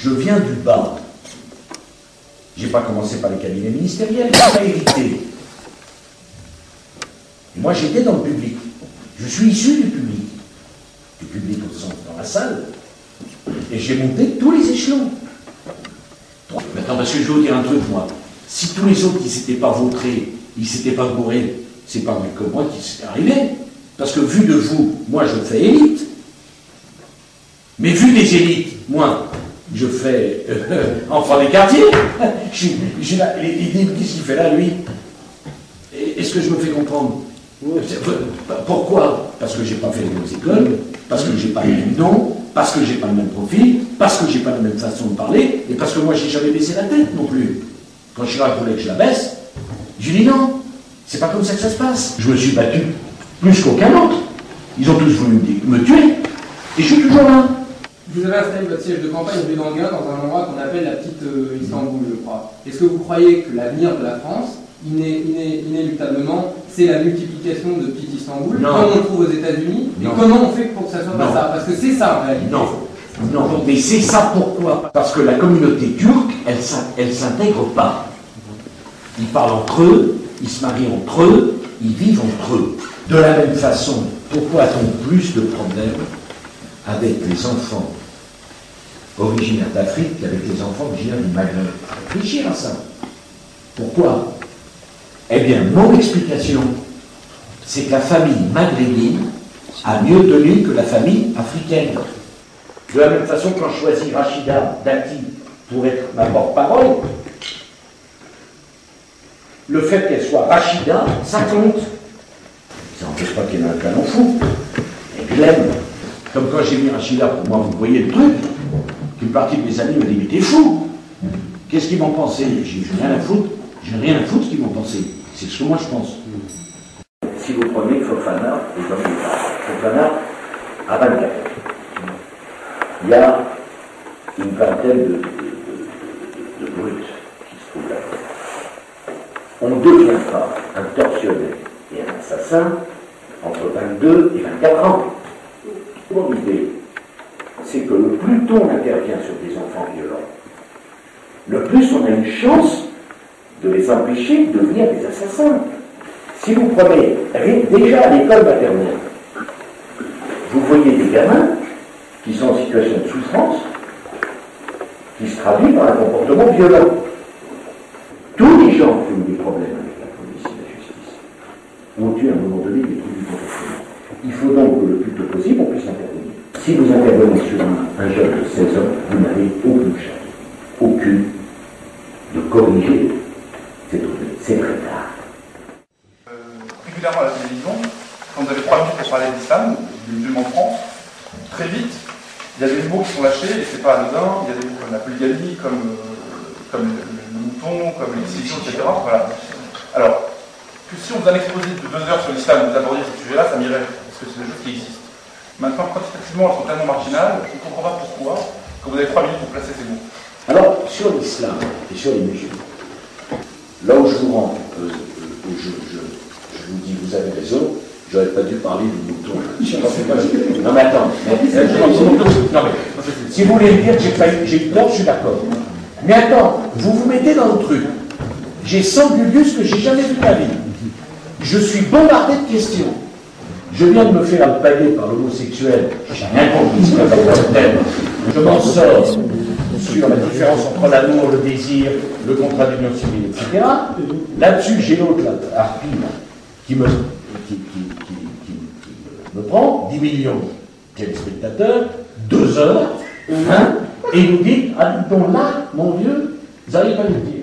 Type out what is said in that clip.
je viens du bas. J'ai pas commencé par les cabinets ministériels, j'ai pas hérité. Et moi, j'étais dans le public. Je suis issu du public au sens dans la salle. Et j'ai monté tous les échelons. Maintenant, parce que je vais vous dire un truc, moi. Si tous les autres, ils ne s'étaient pas vautrés, ils ne s'étaient pas gourés, c'est pas mieux que moi qui s'est arrivé. Parce que vu de vous, moi, je fais élite. Mais vu des élites, moi, je fais enfant des quartiers. Il dit, qu'est-ce qu'il fait là, lui? Est-ce que je me fais comprendre? Pourquoi? Parce que j'ai pas fait les bonnes écoles, parce que j'ai pas les mêmes noms, parce que j'ai pas le même profil, parce que j'ai pas la même façon de parler, et parce que moi j'ai jamais baissé la tête non plus. Quand Chirac voulait que je la baisse, j'ai dit non, c'est pas comme ça que ça se passe. Je me suis battu plus qu'aucun autre. Ils ont tous voulu me tuer, et je suis toujours là. Vous avez installé votre siège de campagne rue d'Anguin dans un endroit qu'on appelle la petite Istanbul, je crois. Est-ce que vous croyez que l'avenir de la France, inéluctablement, c'est la multiplication de petites Istanbul, comme on le trouve aux États-Unis, et comment on fait pour que ça soit pas ça? Parce que c'est ça en réalité. Non, mais c'est ça pourquoi? Parce que la communauté turque, elle s'intègre pas. Ils parlent entre eux, ils se marient entre eux, ils vivent entre eux. De la même façon, pourquoi a-t-on plus de problèmes avec les enfants originaires d'Afrique qu'avec les enfants originaires du Maghreb? Réfléchir à ça. Pourquoi? Eh bien, mon explication, c'est que la famille maghrébine a mieux tenu que la famille africaine. De la même façon, quand je choisis Rachida Dati pour être ma porte-parole, le fait qu'elle soit Rachida, ça compte. Ça n'empêche pas qu'il y en a un canon fou. Et que je l'aime. Comme quand j'ai mis Rachida pour moi, vous voyez le truc, qu'une partie de mes amis me dit, mais t'es fou. Qu'est-ce qu'ils vont penser? J'ai rien à foutre. J'ai rien à foutre ce qu'ils vont penser. C'est ce que moi je pense. Si vous prenez Fofana, les hommes du Fofana, à 24 ans, il y a une vingtaine de brutes qui se trouvent là. On ne devient pas un tortionnaire et un assassin entre 22 et 24 ans. Mon idée, c'est que le plus tôt on intervient sur des enfants violents, le plus on a une chance de les empêcher de devenir des assassins. Si vous prenez déjà à l'école maternelle, vous voyez des gamins qui sont en situation de souffrance, qui se traduit par un comportement violent. Tous les gens qui ont des problèmes avec la police et la justice ont eu à un moment donné des troubles du comportement. Il faut donc que le plus tôt possible on puisse intervenir. Si vous intervenez sur un jeune de 16 ans, vous n'avez aucune chance, aucune, de corriger. C'est très tard. Régulièrement à la télévision, quand vous avez 3 minutes pour parler d'islam, des musulmans en France, très vite, il y a des mots qui sont lâchés, et c'est pas anodin, il y a des mots comme la polygamie, comme le mouton, comme l'excision, etc. Voilà. Alors, que si on faisait un exposé de 2 heures sur l'islam, vous abordiez ce sujet-là, ça m'irait, parce que c'est des choses qui existent. Maintenant, quantitativement, elles sont tellement marginales, je ne comprends pas pourquoi, quand vous avez 3 minutes pour placer ces mots. Alors, sur l'islam et sur les musulmans, là où je vous rends, où je vous dis, vous avez raison, j'aurais pas dû parler du mouton. Non mais attends, si vous voulez me dire que j'ai eu tort, je suis d'accord. Mais attends, vous vous mettez dans le truc. J'ai 100 gugus que j'ai jamais vu de ma vie. Je suis bombardé de questions. Je viens de me faire alpaguer par l'homosexuel. J'ai rien compris, c'est pas le thème. Je m'en sors sur la différence entre l'amour, le désir, le contrat d'union civile, etc. Là-dessus, j'ai l'autre, Harpy, qui me prend 10 millions de téléspectateurs, 2 heures, et nous dit, ah, donc là, mon vieux, vous n'allez pas le dire.